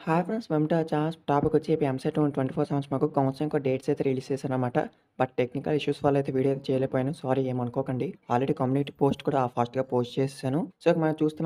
Hi friends! Welcome to our channel. Topic వచ్చి EAMCET 24 sevens మాకు counselling dates అయితే release చేశారనమాట. బట్ టెక్నికల్ ఇష్యూస్ వల్ల అయితే వీడియో అయితే చేయలేకపోయాను. సారీ ఏమనుకోకండి. ఆల్రెడీ కమ్యూనిటీ పోస్ట్ కూడా ఫాస్ట్‌గా పోస్ట్ చేసేసాను. సో, మనం చూస్తే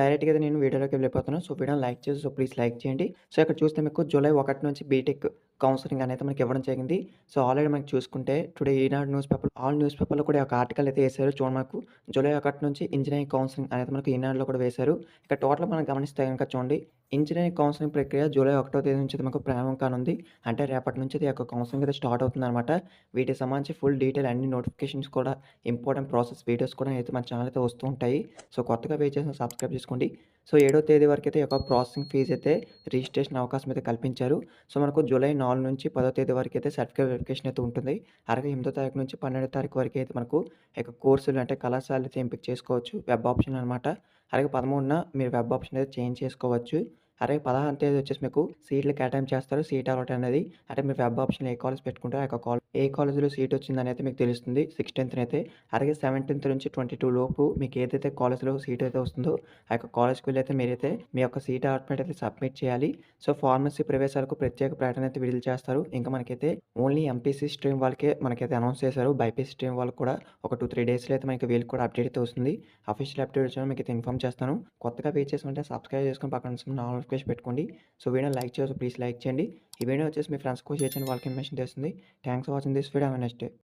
డైరెక్ట్‌గా అయితే నేను వీడియోలోకి వెళ్ళిపోతాను. సో, వీడియోని లైక్ చేసి ప్లీజ్ లైక్ చేయండి. సో, ఇక్కడ చూస్తే మీకు జూలై 1 నుంచి బీటెక్ కౌన్సిలింగ్ అనేది మనకి ఇవ్వడం జరిగింది. సో, ఆల్రెడీ మనకి చూసుకుంటే టుడే ఈనాడు న్యూస్ పేపర్ ఆల్ న్యూస్ పేపర్‌లో కూడా ఒక ఆర్టికల్ అయితే ఏసారు. చూడండి మనకు జూలై 1 నుంచి ఇంజినీరింగ్ కౌన్సిలింగ్ అనేది మనకు ఈనాడులో కూడా వేశారు. ఇక్కడ టోటల్ మనం గమనిస్తే గనుక చూడండి ఇంజినీరింగ్ కౌన్సిలింగ్ ప్రక్రియ జూలై 1 తేదీ నుంచి మనకు ప్రారంభం కానుంది. అంటే రేపటి నుంచి ఈ యొక్క కౌన్సిలింగ్ అయితే స్టార్ట్ అవుతుందనమాట. వీటికి సంబంధించి ఫుల్ డీటెయిల్ అన్ని నోటిఫికేషన్స్ కూడా ఇంపార్టెంట్ ప్రాసెస్ వీడియోస్ కూడా అయితే మన ఛానల్ అయితే వస్తూ ఉంటాయి. సో, కొత్తగా పే చేసిన సబ్స్క్రైబ్ చేసుకోండి. సో, 7వ తేదీ వరకైతే ఈ యొక్క ప్రాసెసింగ్ ఫీజ్ అయితే రిజిస్ట్రేషన్ అవకాశం అయితే కల్పించారు. సో, మనకు జూలై 4 నుంచి 10వ తేదీ వరకైతే సర్టిఫికేట్ వెరిఫికేషన్ అయితే ఉంటుంది. అలాగే 8దో తారీఖు నుంచి 12వ తారీఖు వరకు అయితే మనకు ఈ యొక్క కోర్సులు అంటే కళాశాలలు అయితే ఎంపిక చేసుకోవచ్చు. వెబ్ ఆప్షన్ అనమాట. అలాగే 13న మీరు వెబ్ ఆప్షన్ అయితే చేంజ్ చేసుకోవచ్చు. అలాగే 16వ తేదీ వచ్చేసి మీకు సీట్లు కేటాయింపు చేస్తారు. సీట్ అలాట్ అనేది అంటే మీరు వెబ్ ఆప్షన్‌లో ఏ కాలేజ్ పెట్టుకుంటారో ఆ యొక్క ఏ కాలేజ్‌లో సీట్ వచ్చిందనైతే మీకు తెలుస్తుంది 16థ్ అయితే. అలాగే 17థ్ నుంచి 22 లోపు మీకు ఏదైతే కాలేజ్‌లో సీట్ అయితే వస్తుందో ఆ యొక్క కాలేజ్‌కి వెళ్లి అయితే మీరైతే మీ యొక్క సీట్ అలాట్‌మెంట్ అయితే సబ్మిట్ చేయాలి. సో, ఫార్మసీ ప్రవేశాలకు ప్రత్యేక ప్రకటన అయితే విడుదల చేస్తారు. ఇంకా మనకైతే ఓన్లీ ఎంపీసీ స్ట్రీమ్ వాళ్ళకే మనకైతే అనౌన్స్ చేశారు. బైపీసీ స్ట్రీమ్ వాళ్ళకి కూడా ఒక 2, 3 డేస్‌లో అయితే మనకి వీళ్ళకి కూడా అప్డేట్ అయితే వస్తుంది. అఫీషియల్ అప్డేట్ వచ్చినా మీకైతే ఇన్ఫార్మ్ చేస్తాను. కొత్తగా పే చేసుకుంటే సబ్స్క్రైబ్ చేసుకొని పక్కన వస్తున్న నోటిఫికేషన్ పెట్టుకోండి. సో, వీడియోని లైక్ చేయొచ్చు ప్లీజ్ లైక్ చేయండి. ఈ వీడియో వచ్చేసి మీ ఫ్రెండ్స్‌కి షేర్ చేయండి. వాళ్ళకి ఇన్ఫర్మేషన్ తెలుస్తుంది. Thanks for watching this video. Have a nice day.